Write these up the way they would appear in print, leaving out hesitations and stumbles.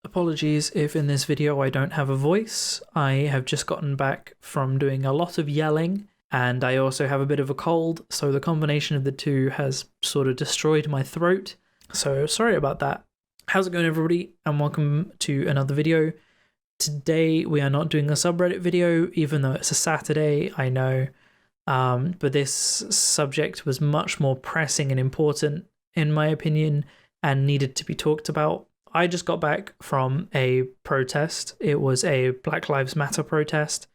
Apologies if in this video I don't have a voice. I have just gotten back from doing a lot of yelling, and I also have a bit of a cold, so the combination of the two has sort of destroyed my throat. So sorry about that. How's it going, everybody? And welcome to another video. Today we are not doing a subreddit video, even though it's a Saturday, I know. But this subject was much more pressing and important, in my opinion, and needed to be talked about. I just got back from a protest. It was a Black Lives Matter protest,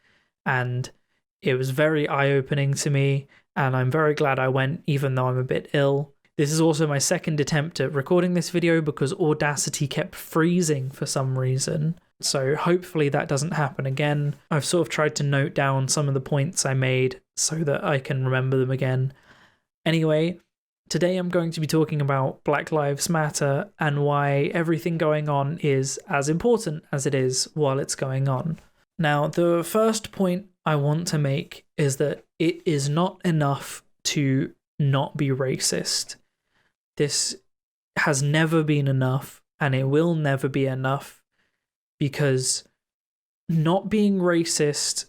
and it was very eye-opening to me, and I'm very glad I went, even though I'm a bit ill. This is also my second attempt at recording this video because Audacity kept freezing for some reason. So hopefully that doesn't happen again. I've sort of tried to note down some of the points I made so that I can remember them again. Anyway, today I'm going to be talking about Black Lives Matter and why everything going on is as important as it is while it's going on. Now, the first point I want to make is that it is not enough to not be racist. This has never been enough, and it will never be enough, because not being racist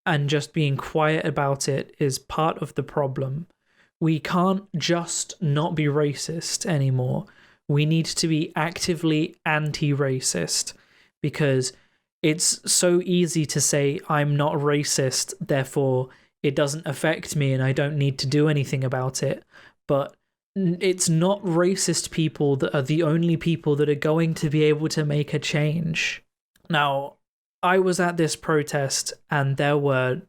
and just being quiet about it is part of the problem. We can't just not be racist anymore. We need to be actively anti-racist, because it's so easy to say, I'm not racist, therefore it doesn't affect me and I don't need to do anything about it. But it's not racist people that are the only people that are going to be able to make a change. Now, I was at this protest and there were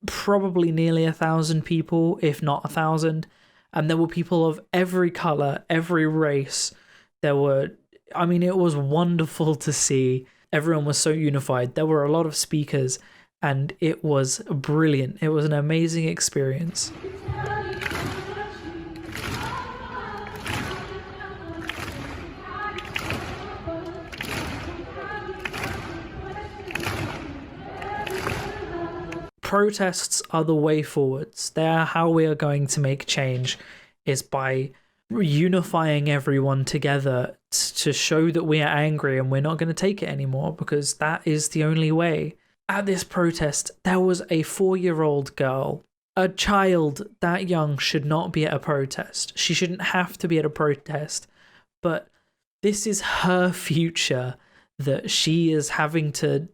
probably nearly 1,000 people, if not 1,000, and there were people of every colour, every race. It was wonderful to see. Everyone was so unified. There were a lot of speakers, and it was brilliant. It was an amazing experience. Protests are the way forwards. They are how we are going to make change, is by unifying everyone together to show that we are angry and we're not going to take it anymore, because that is the only way. At this protest, there was a 4-year-old girl. A child that young should not be at a protest. She shouldn't have to be at a protest, but this is her future that she is having to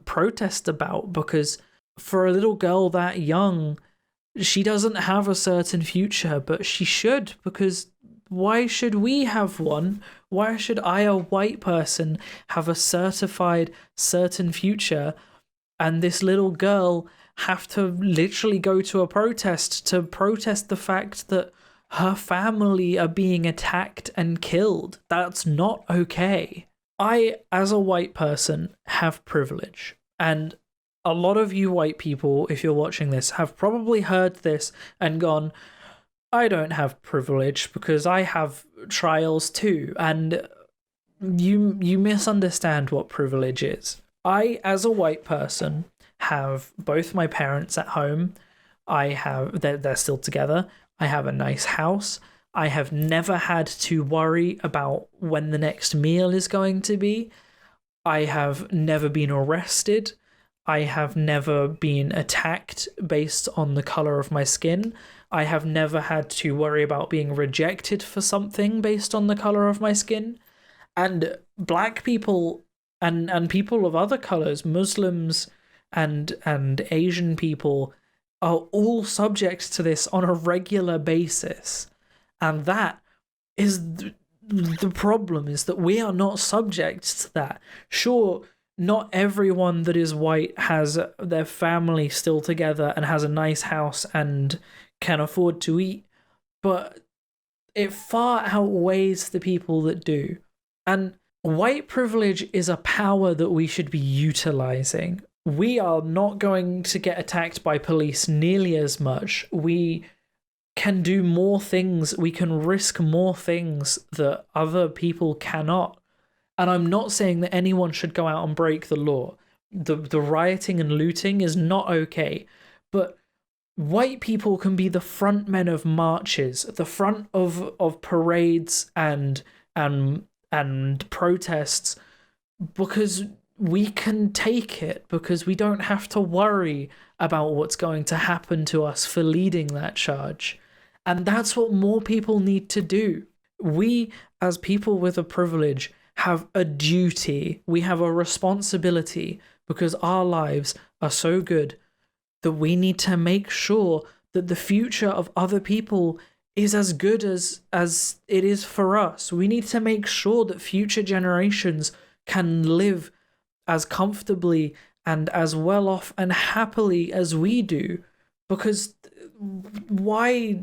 protest about, because for a little girl that young, she doesn't have a certain future, but she should, because why should we have one? Why should I, a white person, have a certified certain future, and this little girl have to literally go to a protest to protest the fact that her family are being attacked and killed? That's not okay. I, as a white person, have privilege, and a lot of you white people, if you're watching this, have probably heard this and gone, I don't have privilege because I have trials too, and you misunderstand what privilege is. I, as a white person, have both my parents at home. They're still together. I have a nice house. I have never had to worry about when the next meal is going to be. I have never been arrested. I have never been attacked based on the colour of my skin. I have never had to worry about being rejected for something based on the colour of my skin. And black people and people of other colours, Muslims and Asian people, are all subject to this on a regular basis. And that is the problem, is that we are not subject to that. Sure, not everyone that is white has their family still together and has a nice house and can afford to eat, but it far outweighs the people that do. And white privilege is a power that we should be utilizing. We are not going to get attacked by police nearly as much. We can do more things. We can risk more things that other people cannot. And I'm not saying that anyone should go out and break the law. The rioting and looting is not okay. But white people can be the front men of marches, the front of parades and and protests because we can take it, because we don't have to worry about what's going to happen to us for leading that charge. And that's what more people need to do. We, as people with a privilege, have a duty, we have a responsibility, because our lives are so good that we need to make sure that the future of other people is as good as it is for us. We need to make sure that future generations can live as comfortably and as well off and happily as we do, because why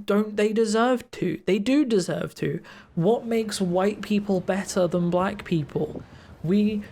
don't they deserve to? They do deserve to. What makes white people better than black people? We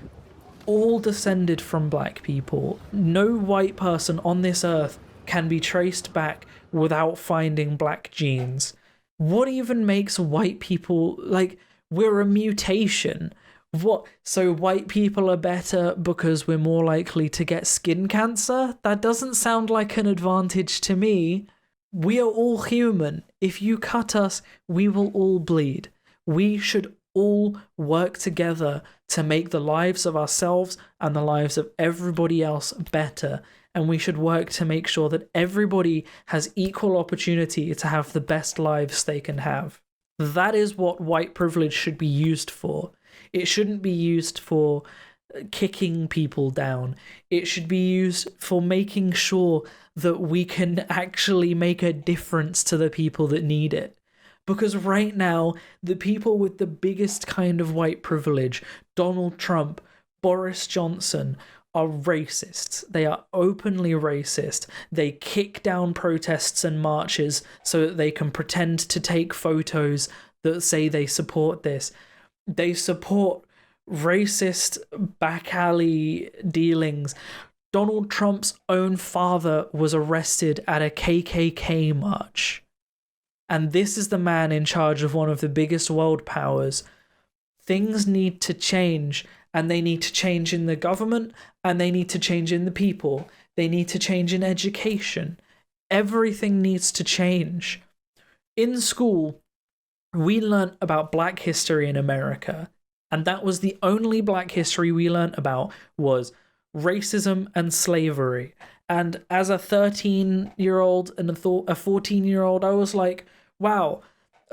all descended from black people. No white person on this earth can be traced back without finding black genes. What even makes white people, like, we're a mutation? What? So white people are better because we're more likely to get skin cancer? That doesn't sound like an advantage to me. We are all human. If you cut us, we will all bleed. We should all work together to make the lives of ourselves and the lives of everybody else better. And we should work to make sure that everybody has equal opportunity to have the best lives they can have. That is what white privilege should be used for. It shouldn't be used for kicking people down. It should be used for making sure that we can actually make a difference to the people that need it. Because right now, the people with the biggest kind of white privilege, Donald Trump, Boris Johnson, are racists. They are openly racist. They kick down protests and marches so that they can pretend to take photos that say they support this. They support racist back alley dealings. Donald Trump's own father was arrested at a KKK march. And this is the man in charge of one of the biggest world powers. Things need to change, and they need to change in the government, and they need to change in the people. They need to change in education. Everything needs to change. In school, we learnt about black history in America, and that was the only black history we learnt about, was racism and slavery. And as a 13-year-old and a 14-year-old, I was like, wow,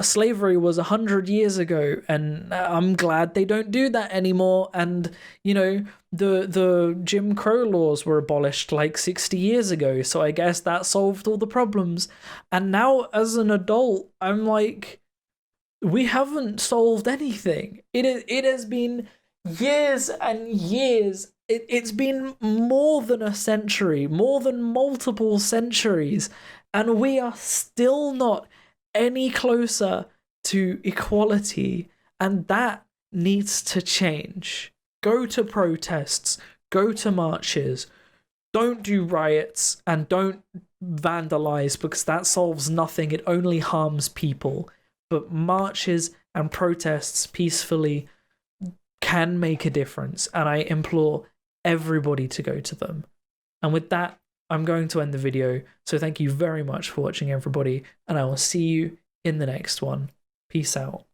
slavery was 100 years ago, and I'm glad they don't do that anymore. And, you know, the Jim Crow laws were abolished like 60 years ago, so I guess that solved all the problems. And now, as an adult, I'm like, we haven't solved anything. It has been years and years. It's been more than a century, more than multiple centuries, and we are still not any closer to equality, and that needs to change. Go to protests, go to marches, don't do riots, and don't vandalize, because that solves nothing. It only harms people. But marches and protests peacefully can make a difference, and I implore everybody to go to them. And with that, I'm going to end the video, so thank you very much for watching, everybody, and I will see you in the next one. Peace out.